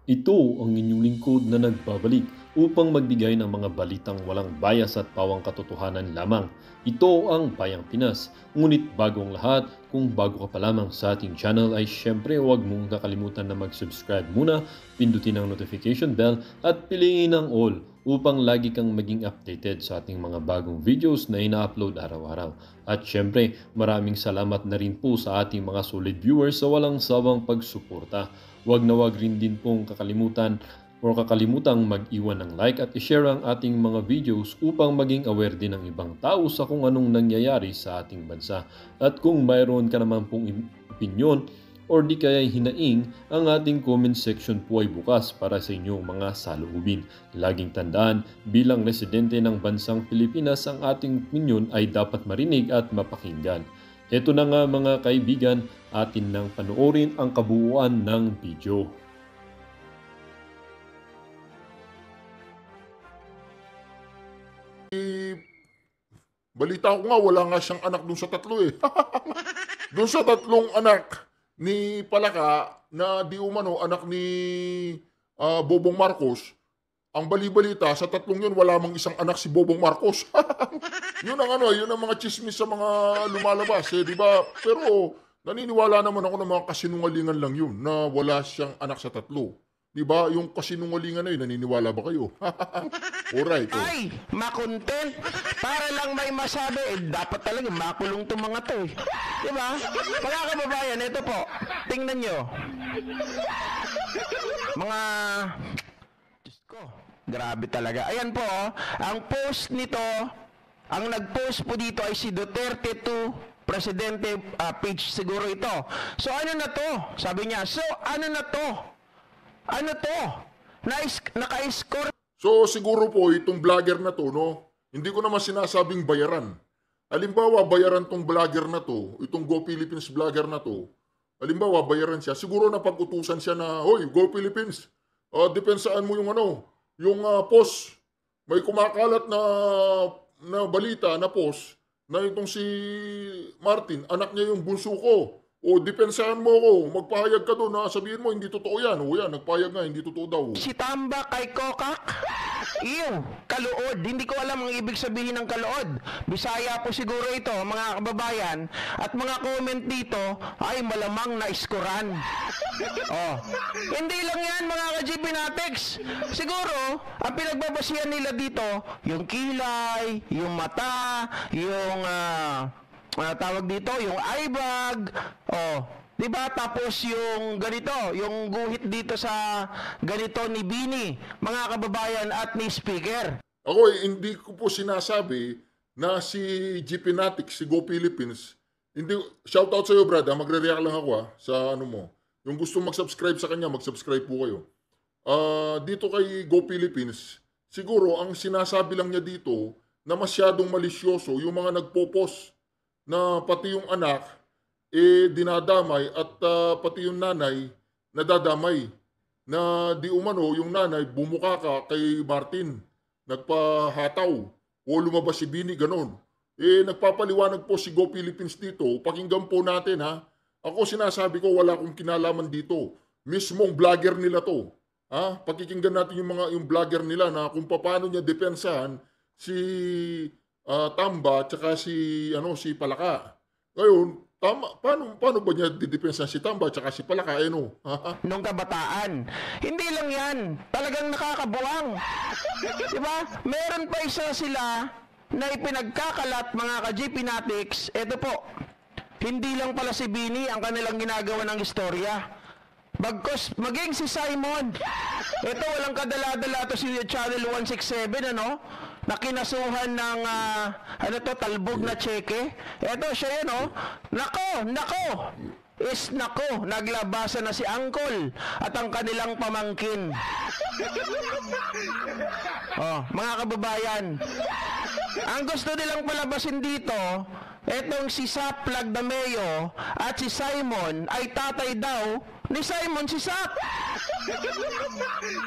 Ito ang inyong lingkod na nagbabalik upang magbigay ng mga balitang walang bias at pawang katotohanan lamang. Ito ang Bayang Pinas. Ngunit bago ang lahat, kung bago ka pa lamang sa ating channel ay syempre huwag mong kakalimutan na mag-subscribe muna, pindutin ang notification bell at piliin ang all upang lagi kang maging updated sa ating mga bagong videos na ina-upload araw-araw. At syempre, maraming salamat na rin po sa ating mga solid viewers sa walang sawang pagsuporta. Huwag na huwag rin din pong kakalimutang mag-iwan ng like at i-share ang ating mga videos upang maging aware din ng ibang tao sa kung anong nangyayari sa ating bansa. At kung mayroon ka naman pong opinion or di kaya hinaing, ang ating comment section po ay bukas para sa inyong mga saloobin. Laging tandaan, bilang residente ng bansang Pilipinas, ang ating opinion ay dapat marinig at mapakinggan. Ito na nga mga kaibigan, atin nang panoorin ang kabuuan ng video. Balita ko nga, wala nga siyang anak dun sa tatlo eh. Dun sa tatlong anak ni Palaka na di umano anak ni Bobong Marcos, ang bali-balita sa tatlong yun wala mang isang anak si Bobong Marcos. Yun ang mga chismis sa mga lumalabas eh, di ba? Pero naniniwala naman ako na mga kasinungalingan lang yun na wala siyang anak sa tatlo. Di ba? Yung kasinungalingan na yun, naniniwala ba kayo? Alright. Oh. Ay, makontent. Para lang may masabi, dapat talaga makulong itong mga to. Diba? Mga kababayan, ito po. Tingnan nyo. Mga... Diyos ko, grabe talaga. Ayan po, ang post nito, ang nag-post po dito ay si Duterte 2, Presidente page siguro ito. So ano na to? Sabi niya, so ano na to? Ano to? Naka-score. So siguro po itong vlogger na to, no? Hindi ko naman sinasabing bayaran. Halimbawa, bayaran tong vlogger na to, itong Go Philippines vlogger na to. Halimbawa, bayaran siya. Siguro na pag-utusan siya na, hoy, Go Philippines, depensaan mo yung yung post. May kumakalat na balita, na post, na itong si Martin, anak niya yung bunso ko. O, depensahan mo ako, magpahayag ka doon, sabihin mo, hindi totoo yan. O yan, nagpahayag nga, hindi totoo daw. Si Tamba kay Kokak, iyo, kaluod. Hindi ko alam ang ibig sabihin ng kaluod. Bisaya po siguro ito, mga kababayan. At mga comment dito, ay malamang na-iskoran. Oh. Hindi lang yan, mga ka-GP Natex. Siguro, ang pinagbabasihan nila dito, yung kilay, yung mata, yung... tawag dito, yung eye bag, oh, 'di ba? Tapos yung ganito, yung guhit dito sa ganito ni Bini, mga kababayan at ni speaker. Ako, hindi ko po sinasabi na si GP Natix, si Go Philippines, hindi, shoutout sa iyo, brad, magre-react lang ako sa ano mo. Yung gusto mag-subscribe sa kanya, mag-subscribe po kayo. Dito kay Go Philippines, siguro ang sinasabi lang niya dito na masyadong malisyoso yung mga nagpo-post na pati yung anak dinadamay at pati yung nanay nadadamay, na di umano yung nanay bumuka ka kay Martin, nagpahataw o lumabas si Bini, ganon. Nagpapaliwanag po si Go Philippines dito, pakinggan po natin ha. Ako sinasabi ko wala akong kinalaman dito, mismong vlogger nila to. Pakikinggan natin yung vlogger nila na kung paano niya depensahan si Tamba at saka si Palaka. Ngayon, paano ba niya didepensa si Tamba at saka si Palaka? Nung kabataan. Hindi lang yan. Talagang nakakabuwang. Diba? Meron pa isa sila na ipinagkakalat, mga ka-GP Natix. Ito po. Hindi lang pala si Bini ang kanilang ginagawa ng istorya. Bagkos, maging si Simon. Ito, walang kadala-dala to si Channel 167, na kinasuhan ng, talbog na tseke. Ito, siya yan, Nako! Naglabasan na si Uncle at ang kanilang pamangkin. Mga kababayan, ang gusto nilang palabasin dito, etong si Sap Lagdameo at si Simon ay tatay daw ni Simon si Sap.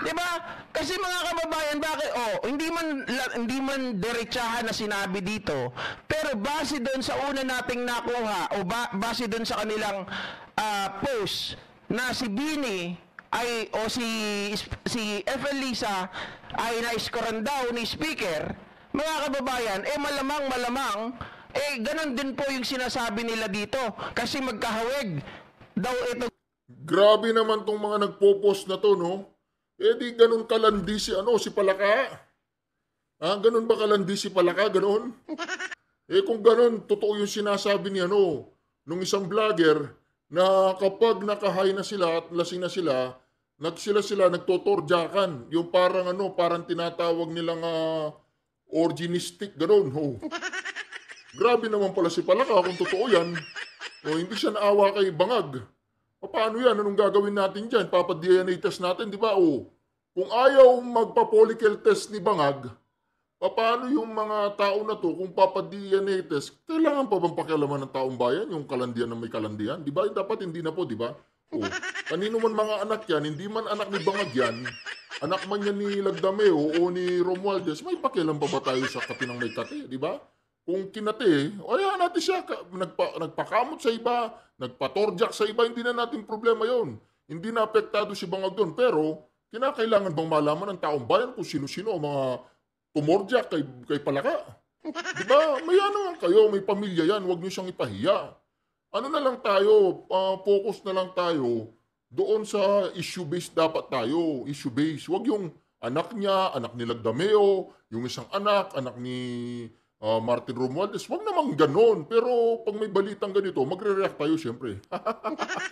Diba? Kasi mga kababayan, bakit? Hindi man diretsahan na sinabi dito, pero base doon sa una nating nakuha o base doon sa kanilang post na si Bini ay o si FL Lisa ay naiskoran daw ni speaker, mga kababayan, malamang ganon din po yung sinasabi nila dito kasi magkahawig daw ito. Grabe naman tong mga nagpo-post na to, no? Di ganun kalandi si si Palaka. Ganun ba kalandi si Palaka, ganun? Kung ganun, totoo yung sinasabi ni nung isang vlogger na kapag nakahay na sila at lasing na sila, nagtotorjakan. Yung parang tinatawag nilang orginistic, ganun. Grabe naman pala si Palaka kung totoo yan. Hindi siya naawa kay Bangag. Paano yan? Anong gagawin natin dyan? Papa-DNA test natin, di ba? Kung ayaw magpa-follicle test ni Bangag, paano yung mga tao na to, kung papa-DNA test, kailangan pa bang pakialaman ng taong bayan, yung kalandian na may kalandian? Di ba? Dapat hindi na po, di ba? Kanino man mga anak yan, hindi man anak ni Bangag yan, anak man yan ni Lagdameo o ni Romualdez, may pakialam pa ba tayo sa katinang may kate, di ba? Kung kinate, ayaw natin siya, nagpakamot sa iba, nagpatorjak sa iba, hindi na natin problema yon. Hindi na apektado si Bangag doon, pero kinakailangan bang malaman ng taong bayan kung sino-sino ang mga tumorjak kay Palaka? Diba? May naman kayo, may pamilya yan, huwag nyo siyang ipahiya. Ano na lang tayo, focus na lang tayo doon sa issue-based dapat tayo, issue-based. Huwag yung anak niya, anak ni Lagdameo, yung isang anak ni Martin Romualdez, wag naman ganon. Pero pag may balitang ganito, magre-react tayo siyempre.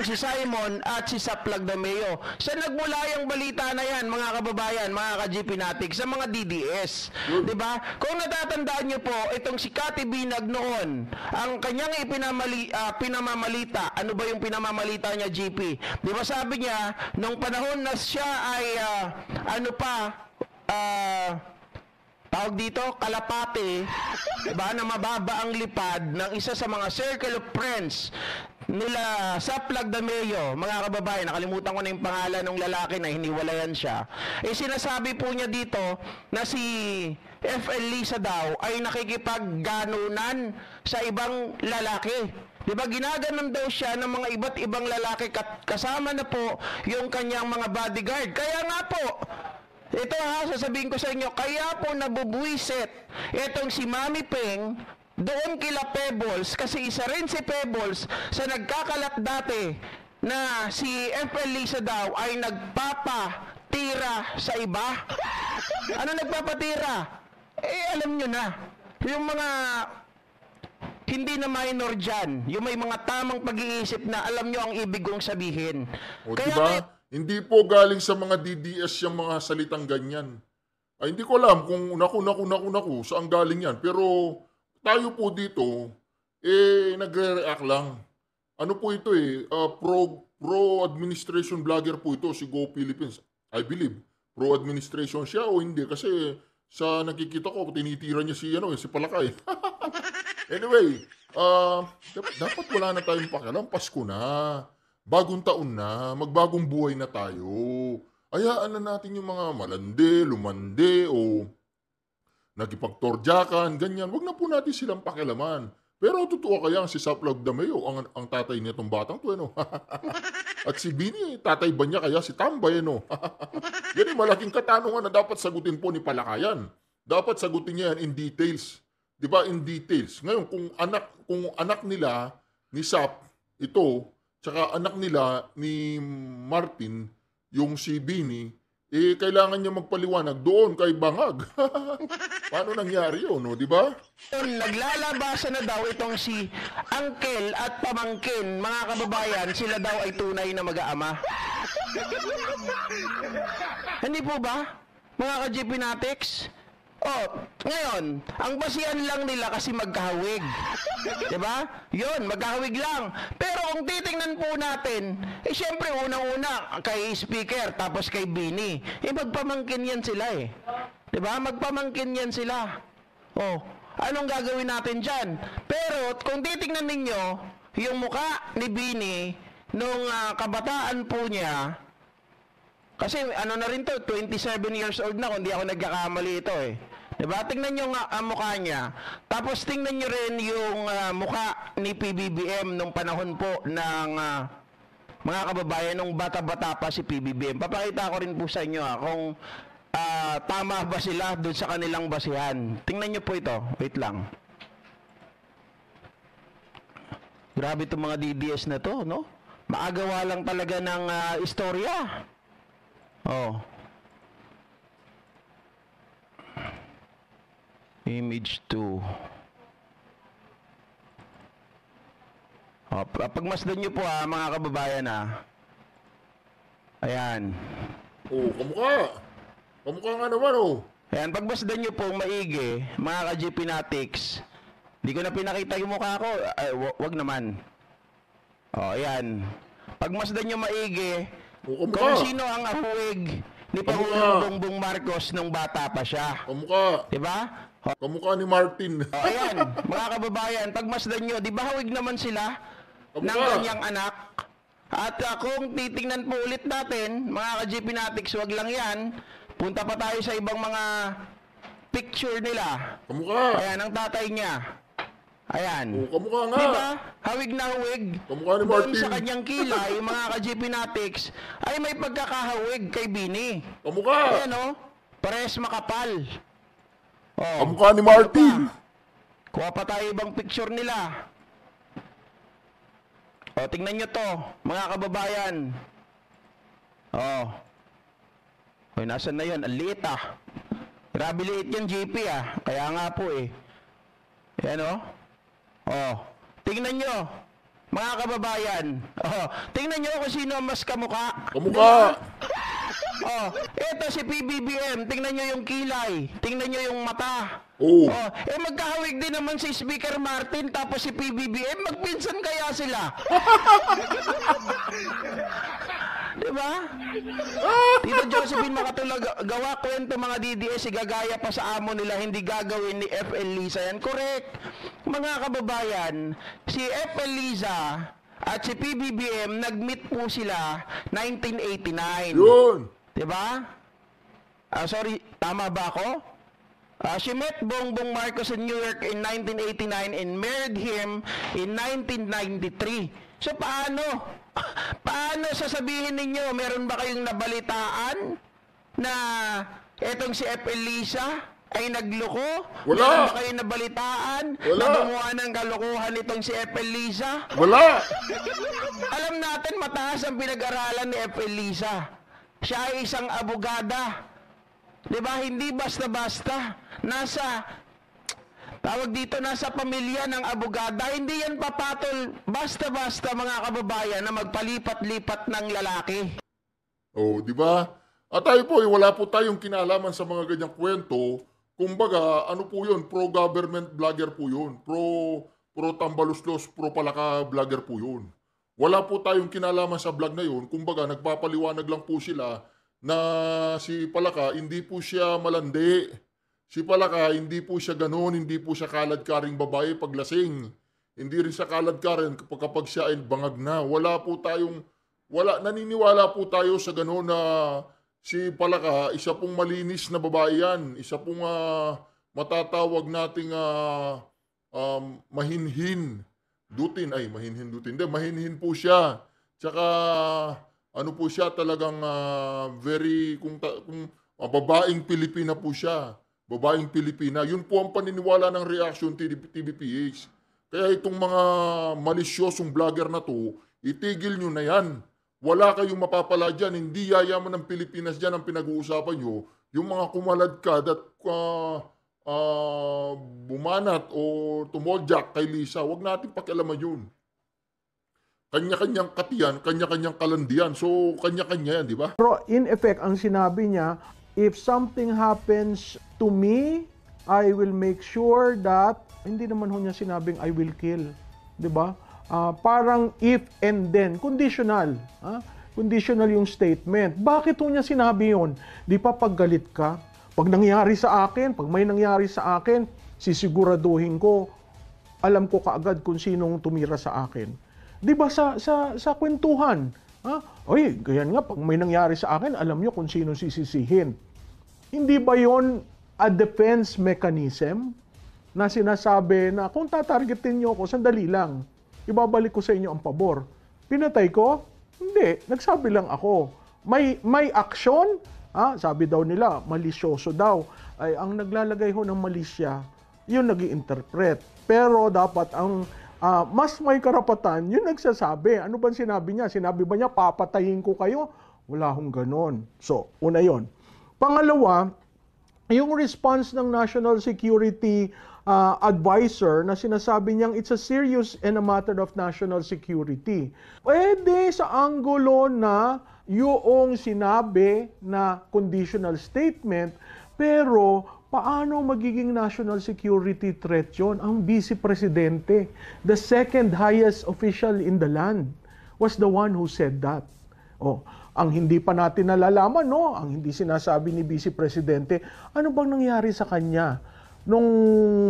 Si Simon at si Saplag Dameo. Sa nagmula yung balita na yan, mga kababayan, mga ka-GP natin, sa mga DDS. Diba? Kung natatandaan nyo po, itong si Cathy Binag noon, ang kanyang pinamamalita, ano ba yung pinamamalita niya, GP? Diba sabi niya, nung panahon na siya ay, tawag dito, kalapate, diba, na mababa ang lipad ng isa sa mga circle of friends nila Saplag Dameo, mga kababayan, nakalimutan ko na yung pangalan ng lalaki na hiniwalayan siya. Sinasabi po niya dito na si FL Lisa daw ay nakikipagganunan sa ibang lalaki. Diba, ginaganon daw siya ng mga iba't ibang lalaki, kasama na po yung kanyang mga bodyguard. Kaya nga po, ito sasabihin ko sa inyo, kaya po nabubuisit itong si Mami Peng doon kila Pebbles, kasi isa rin si Pebbles sa nagkakalat dati na si FL Lisa daw ay nagpapatira sa iba. Ano nagpapatira? Alam nyo na, yung mga hindi na minor dyan, yung may mga tamang pag-iisip na alam nyo ang ibig kong sabihin. Kaya diba? Hindi po galing sa mga DDS yung mga salitang ganyan. Hindi ko alam kung naku, saan galing yan. Pero tayo po dito, nagre-react lang. Ano po ito pro-administration vlogger po ito, si Go Philippines. I believe, pro-administration siya o hindi. Kasi sa nakikita ko, tinitira niya si Palakay. Anyway, dapat wala na tayong pakialam. Pasko na. Bagong taon na, magbagong buhay na tayo. Hayaan na natin yung mga malandi, lumande, o nagipagtorjakan, ganyan. Wag na po natin silang pakialaman. Pero totoo kaya si Saplag Dameo, ang tatay niya itong batang to, At si Bini, tatay ba niya kaya si Tambay, Yan yung malaking katanungan na dapat sagutin po ni Palakayan. Dapat sagutin niya yan in details. Diba, in details. Ngayon, kung anak nila ni Sap, ito, tsaka anak nila ni Martin, yung si Bini, kailangan niya magpaliwanag doon kay Bangag. Paano nangyari yun, di ba? Naglalabasan na daw itong si Uncle at Pamangkin, mga kababayan, sila daw ay tunay na mag-aama. Hindi po ba, mga ka-GP Natics? Ngayon, ang basihan lang nila kasi magkahawig. Diba? Yun, magkahawig lang. Pero kung titingnan po natin, syempre unang-una kay speaker, tapos kay Bini. Magpamangkin yan sila Diba? Magpamangkin yan sila. Anong gagawin natin dyan? Pero kung titingnan ninyo, yung muka ni Bini, nung kabataan po niya, kasi ano na rin to, 27 years old na kung di ako nagkakamali ito Diba? Tingnan nyo nga ang mukha niya. Tapos tingnan nyo rin yung mukha ni PBBM nung panahon po ng mga kababayan, nung bata-bata pa si PBBM. Papakita ko rin po sa inyo kung tama ba sila doon sa kanilang basihan. Tingnan nyo po ito. Wait lang. Grabe itong mga DDS na to, no? Maagawa lang talaga ng istorya. Oh. Image 2. Pagmasdan nyo po mga kababayan Ayan. Oh, kamukha. Kamukha nga naman Ayan, pagmasdan nyo po maigi, mga ka-GP Natics. Di ko na pinakita yung mukha ko. Ay, wag naman. Ayan. Pagmasdan nyo maigi, kung sino ang ahuwig ni Pangulong Bongbong Marcos nung bata pa siya. Kamukha. Diba? Kamukha ni Martin. Ayan, mga kababayan, pagmasdan nyo, di ba hawig naman sila ng kanyang anak? At kung titingnan po ulit natin, mga ka-GP Natics, wag lang yan, punta pa tayo sa ibang mga picture nila. Kamukha. Ayan, ang tatay niya. Ayan. Oh, kamukha nga. Diba? Hawig na hawig. Kamukha ni Martin. Doon sa kanyang kilay, mga ka-GP Natics, ay may pagkakahawig kay Bini. Kamukha. Ayan parehas makapal. Oh, kamukha ni Martin. kuha pa tayo ibang picture nila. Tingnan nyo to, mga kababayan. Hoy, nasan na yun? Ang liit Grabe liit yan, GP Kaya nga po Ayan tingnan nyo, mga kababayan. Tingnan nyo kung sino mas kamukha. Kamukha. Ito si PBBM. Tingnan nyo yung kilay. Tingnan nyo yung mata. Magkahawig din naman si Speaker Martin tapos si PBBM. Magpinsan kaya sila? Diba? Tito Josephine Makatulag, gawa kwento mga DDS, igagaya pa sa amo nila, hindi gagawin ni FL Liza yan. Correct. Mga kababayan, si FL Liza at si PBBM, nag-meet po sila 1989. Yun. Diba? Sorry, tama ba ako? She met Bongbong Marcos in New York in 1989 and married him in 1993. So paano? Paano sasabihin ninyo, meron ba kayong nabalitaan na etong si FL Liza ay nagloko? Wala. Meron ba kayong nabalitaan Wala. na gumawa ng kalokohan itong si FL Liza? Wala. Alam natin mataas ang pinag-aralan ni FL Liza. Siya ay isang abogada. Diba? Hindi basta-basta. Nasa pamilya ng abogada. Hindi yan papatol basta-basta, mga kababayan, na magpalipat-lipat ng lalaki. Di ba? At tayo po, wala po tayong kinalaman sa mga ganyang kwento. Kumbaga, ano po yun? Pro-government vlogger po yun. Pro-tambaluslos, pro-palaka vlogger po yun. Wala po tayong kinalaman sa vlog na yun. Kumbaga, nagpapaliwanag lang po sila na si Palaka, hindi po siya malandi. Si Palaka, hindi po siya ganoon, hindi po siya kalad-karing babae paglasing. Hindi rin siya kalad-karing kapag siya ay bangag na. Naniniwala po tayo sa ganoon na si Palaka, isa pong malinis na babae yan. Isa pong matatawag nating mahinhin. Mahinhin po siya. Tsaka, ano po siya, talagang kung babaeng Pilipina po siya. Babaeng Pilipina. Yun po ang paniniwala ng Reaction TVPH. Kaya itong mga malisyosong vlogger na to, itigil nyo na yan. Wala kayong mapapala dyan. Hindi yayaman ng Pilipinas dyan ang pinag-uusapan nyo. Yung mga kumaladkad at bumanat o tumodyak kay Lisa, wag natin pakialaman yun. Kanya-kanyang katiyan, kanya-kanyang kalandian. So, kanya-kanya yan, di ba? Pero in effect, ang sinabi niya, if something happens to me, I will make sure that, hindi naman ho niya sinabing I will kill. Di ba? Parang if and then, conditional. Conditional yung statement. Bakit ho niya sinabi yun? Di pa paggalit ka? Pag nangyari sa akin, pag may nangyari sa akin, sisiguraduhin ko, alam ko kaagad kung sinong tumira sa akin. Di ba sa kwentuhan? Oy, ganyan nga, pag may nangyari sa akin, alam nyo kung sinong sisisihin. Hindi ba yon a defense mechanism na sinasabi na kung tatargetin nyo ako, sandali lang, ibabalik ko sa inyo ang pabor. Pinatay ko, Hindi, nagsabi lang ako. May aksyon, sabi daw nila, malisyoso daw. Ay, ang naglalagay ho ng malisya, yun nag-i-interpret. Pero dapat ang mas may karapatan, yun nagsasabi. Ano bang sinabi niya? Sinabi ba niya, papatayin ko kayo? Wala hong ganon. So, una yon. Pangalawa, yung response ng National Security Advisor na sinasabi niyang it's a serious and a matter of national security. Pwede sa anggulo na yung sinabi na conditional statement, pero paano magiging national security threat yun? Ang Vice Presidente, the second highest official in the land, was the one who said that. Oh, ang hindi pa natin nalalaman, no? Ang hindi sinasabi ni Vice Presidente, ano bang nangyari sa kanya nung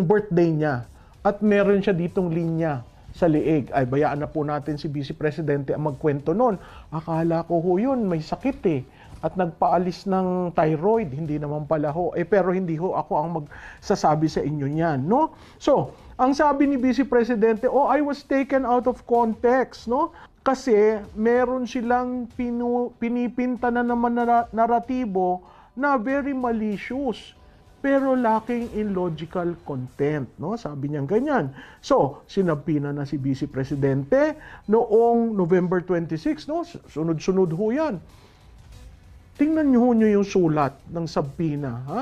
birthday niya? At meron siya ditong linya sa liig. Ay, bayaan na po natin si Vice Presidente ang magkwento nun. Akala ko ho yun, may sakit eh. At nagpaalis ng thyroid, hindi naman pala ho. Pero hindi ho ako ang magsasabi sa inyo niyan, no? So, ang sabi ni Vice Presidente, I was taken out of context, no? Kasi meron silang pinipinta na naman naratibo na very malicious, pero lacking in logical content, no? Sabi niya ganyan. So, sinabina na si Vice Presidente noong November 26, no? Sunod-sunod ho yan. Tingnan niyo yung sulat ng sabpina, ha?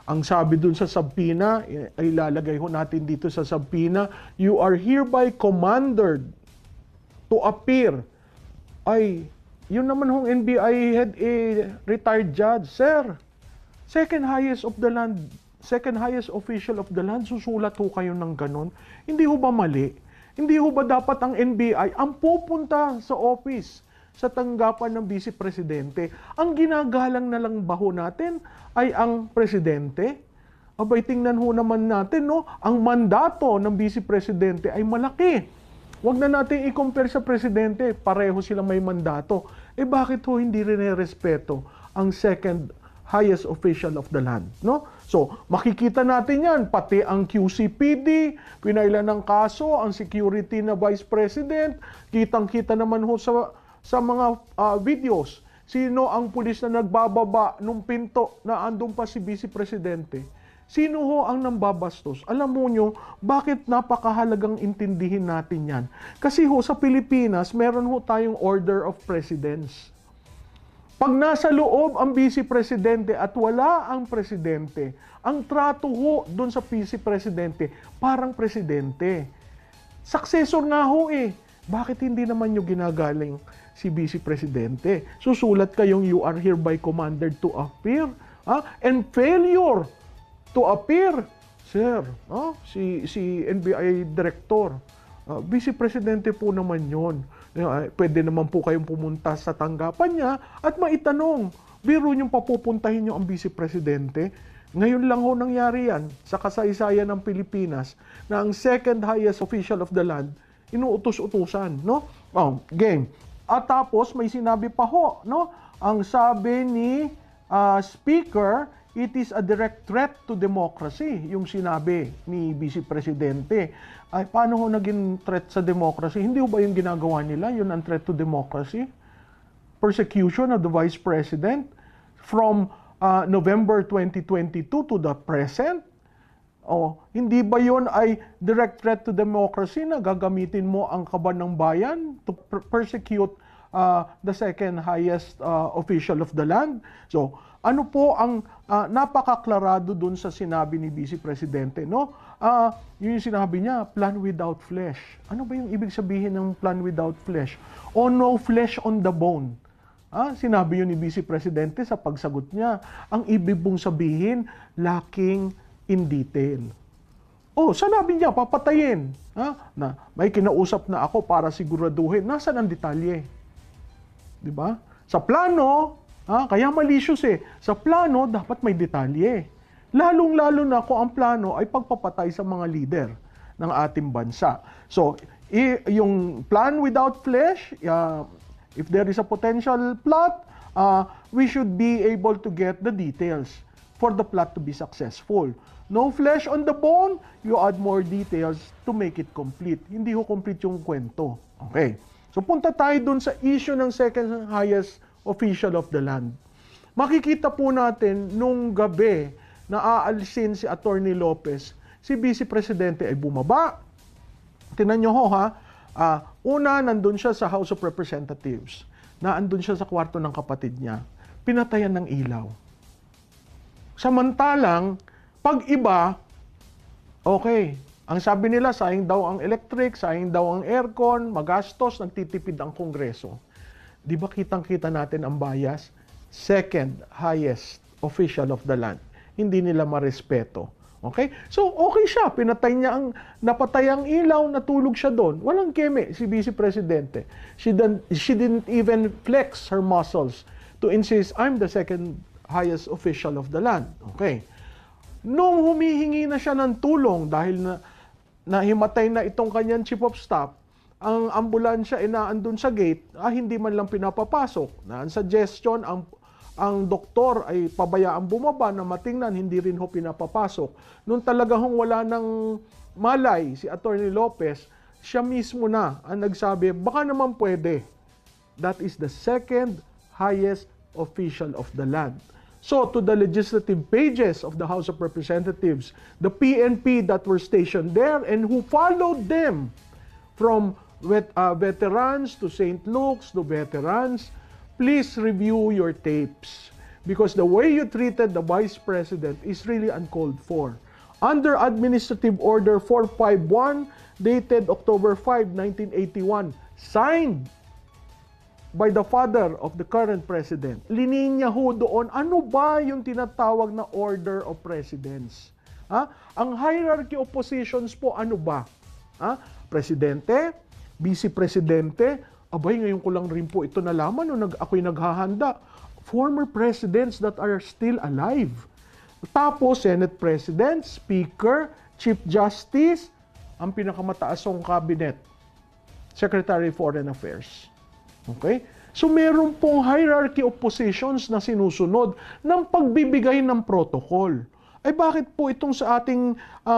Ang sabi dun sa sabpina, ay ilalagay ho natin dito sa sabpina, you are hereby commanded to appear. Ay, yun naman hong NBI head retired judge, sir. Second highest of the land, second highest official of the land, susulat ho kayo ng ganon. Hindi ho ba mali? Hindi ho ba dapat ang NBI ang pupunta sa office, sa tanggapan ng Vice Presidente? Ang ginagalang na lang ba ho natin ay ang Presidente? Abay, tingnan ho naman natin, no? Ang mandato ng Vice Presidente ay malaki. Huwag na natin i-compare sa Presidente, pareho sila may mandato. Bakit ho hindi rin respeto ang second highest official of the land, no? So, makikita natin yan, pati ang QCPD, pinailan ng kaso, ang security na Vice President, kitang-kita naman ho sa mga videos, sino ang pulis na nagbababa nung pinto na andun pa si Vice Presidente. Sino ho ang nambabastos? Alam mo nyo, bakit napakahalagang intindihin natin yan? Kasi ho, sa Pilipinas, meron ho tayong order of precedence. Pag nasa loob ang Vice Presidente at wala ang Presidente, ang trato ho doon sa Vice Presidente, parang Presidente. Successor nga ho eh. Bakit hindi naman nyo ginagaling si Vice Presidente? Susulat kayong you are hereby commanded to appear. And failure to appear, sir, si NBI Director, Vice Presidente po naman yon. Pwede naman po kayong pumunta sa tanggapan niya at maitanong, biro niyong papupuntahin niyo ang Vice Presidente. Ngayon lang ho nangyari yan sa kasaysayan ng Pilipinas na ang second highest official of the land, inuutos-utusan, no? Game. At tapos may sinabi pa ho, no? Ang sabi ni Speaker, it is a direct threat to democracy, yung sinabi ni Vice Presidente. Ay, paano ho naging threat sa democracy? Hindi ho ba yung ginagawa nila, yun ang threat to democracy? Persecution of the Vice President from November 2022 to the present? Hindi ba yun ay direct threat to democracy na gagamitin mo ang kaban ng bayan to persecute the second highest official of the land? So, ano po ang napakaklarado dun sa sinabi ni Vice Presidente, no? Yung sinabi niya, plan without flesh. Ano ba yung ibig sabihin ng plan without flesh? O no flesh on the bone. Sinabi yun ni Vice Presidente sa pagsagot niya. Ang ibig pong sabihin, lacking in detail. Sanabi niya, papatayin. Na may kinausap na ako para siguraduhin. Nasaan ang detalye? Diba? Sa plano, kaya malicious eh. Sa plano, dapat may detalye. Lalong-lalo na kung ang plano ay pagpapatay sa mga leader ng ating bansa. So, yung plan without flesh, if there is a potential plot, we should be able to get the details for the plot to be successful. No flesh on the bone, you add more details to make it complete. Hindi ho complete yung kwento. Okay. So punta tayo dun sa issue ng second highest official of the land. Makikita po natin nung gabi na aalisin si Attorney Lopez, si Vice Presidente ay bumaba. Tingnan nyo ho ha, una nandun siya sa House of Representatives, naandun siya sa kwarto ng kapatid niya, pinatayan ng ilaw. Samantalang, pag iba, okay, ang sabi nila, sayang daw ang electric, sayang daw ang aircon, magastos, nagtitipid ang Kongreso. Di ba kitang-kita natin ang bias? Second highest official of the land. Hindi nila marespeto. Okay? So, okay siya. Napatay ang ilaw, natulog siya doon. Walang keme si Vice Presidente. She didn't even flex her muscles to insist, I'm the second highest official of the land. Okay. Nung humihingi na siya ng tulong dahil nahimatay na itong kanyang chief of staff, ang ambulansya ay naandun sa gate, hindi man lang pinapapasok. Ang suggestion, ang doktor ay pabayaan bumaba na matingnan, hindi rin ho pinapapasok. Nung talagang wala ng malay si Attorney Lopez, siya mismo na ang nagsabi, baka naman pwede. That is the second highest official of the land. So, to the legislative pages of the House of Representatives, the PNP that were stationed there and who followed them from veterans to St. Luke's to veterans, please review your tapes because the way you treated the Vice President is really uncalled for. Under Administrative Order 451, dated October 5, 1981, signed by the father of the current president. Lininya ho doon, ano ba yung tinatawag na order of precedence? Ang hierarchy of positions po, ano ba? Presidente, Vice Presidente, abay, ngayon ko lang rin po ito nalaman nung ako'y naghahanda. Former presidents that are still alive. Tapos, Senate President, Speaker, Chief Justice, ang pinakamataasong cabinet, Secretary of Foreign Affairs. Okay? So, meron pong hierarchy of positions na sinusunod ng pagbibigay ng protocol. Ay bakit po itong sa ating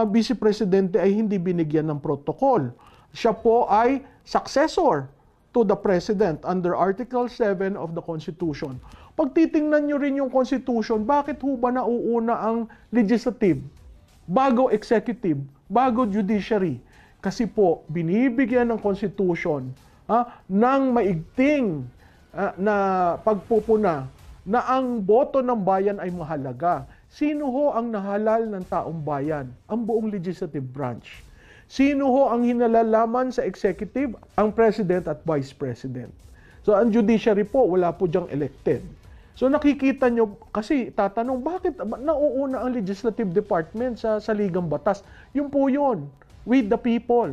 Vice Presidente ay hindi binigyan ng protocol? Siya po ay successor to the President under Article 7 of the Constitution. Pag titingnan nyo rin yung Constitution, bakit ho ba nauuna ang legislative, bago executive, bago judiciary? Kasi po, binibigyan ng Constitution ng maigting na pagpupuna na ang boto ng bayan ay mahalaga. Sino ho ang nahalal ng taong bayan? Ang buong legislative branch. Sino ho ang hinalalaman sa executive? Ang president at vice president. So ang judiciary po, wala po diyang elected. So nakikita nyo, kasi tatanong, bakit nauuna ang legislative department sa saligang batas? Yun po yun, with the people.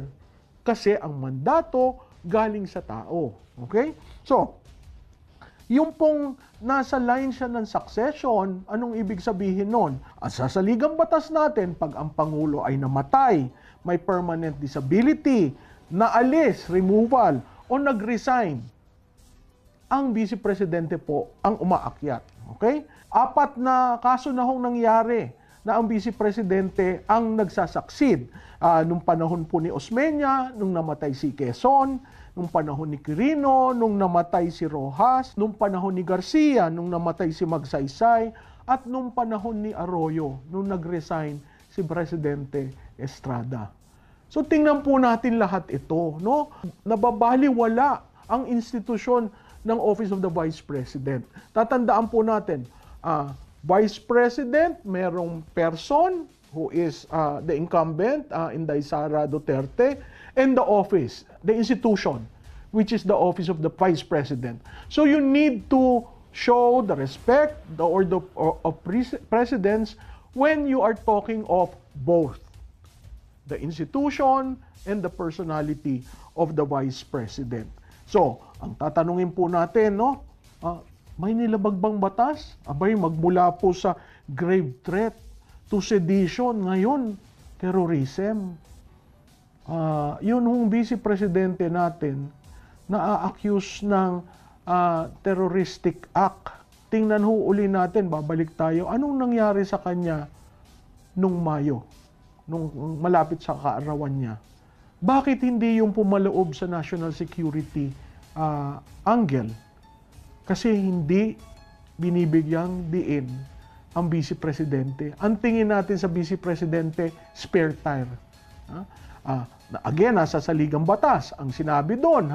Kasi ang mandato galing sa tao. Okay? So, yung pong nasa line siya ng succession, anong ibig sabihin nun? Sa saligang batas natin, pag ang Pangulo ay namatay, may permanent disability, naalis, removal, o nag-resign, ang Vice Presidente po ang umaakyat. Okay? 4 na kaso na hong nangyari na ang Vice Presidente ang nagsasucceed. Nung panahon po ni Osmeña, nung namatay si Quezon, nung panahon ni Quirino, nung namatay si Rojas, nung panahon ni Garcia, nung namatay si Magsaysay, at nung panahon ni Arroyo, nung nag-resign si Presidente Estrada. So tingnan po natin lahat ito, no? Nababaliwala ang institusyon ng Office of the Vice President. Tatandaan po natin, Vice President, merong person who is the incumbent, Inday Sara Duterte, and the office, the institution, which is the Office of the Vice President. So you need to show the respect or the of presidents when you are talking of both the institution and the personality of the Vice President. So, ang tatanungin po natin, no? May nilabag bang batas? Abay, magmula po sa grave threat to sedition, ngayon, terrorism. Yun hong Vice Presidente natin na-accuse ng terroristic act. Tingnan ho uli natin, babalik tayo. Anong nangyari sa kanya nung Mayo? Nung malapit sa kaarawan niya? Bakit hindi yung pumaloob sa national security angle. Kasi hindi binibigyang diin ang Vice Presidente. Ang tingin natin sa Vice Presidente, spare tire. Again, nasa saligang batas. Ang sinabi doon,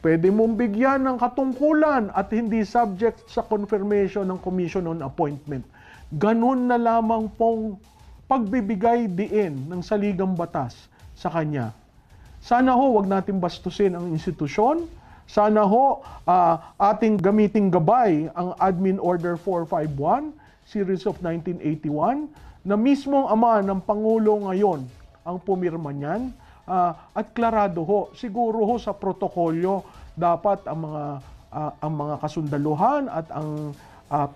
pwede mong bigyan ng katungkulan at hindi subject sa confirmation ng Commission on Appointment. Ganun na lamang pong pagbibigay diin ng saligang batas sa kanya. Sana ho, wag natin bastusin ang institusyon. Sana ho, ating gamiting gabay ang Admin Order 451, Series of 1981, na mismong ama ng Pangulo ngayon ang pumirma niyan. At klarado ho, siguro ho sa protokolyo, dapat ang mga kasundaluhan at ang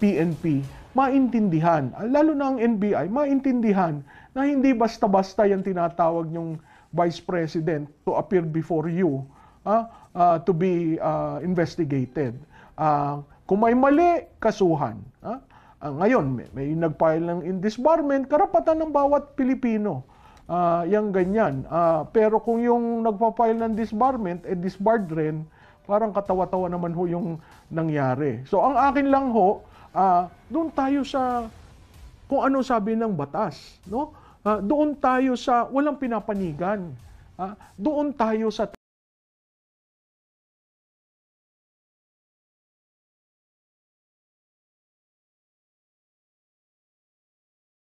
PNP maintindihan, lalo na ang NBI, maintindihan na hindi basta-basta yung tinatawag yung Vice President to appear before you to be investigated. Kung may mali, kasuhan. Ngayon, may nag-file ng indisbarment, karapatan ng bawat Pilipino. Yang ganyan. Pero kung yung nagpa-file ng disbarment, disbarred rin, parang katawa-tawa naman ho yung nangyari. So, ang akin lang ho, doon tayo sa kung ano sabi ng batas. No? Doon tayo sa walang pinapanigan. Doon tayo sa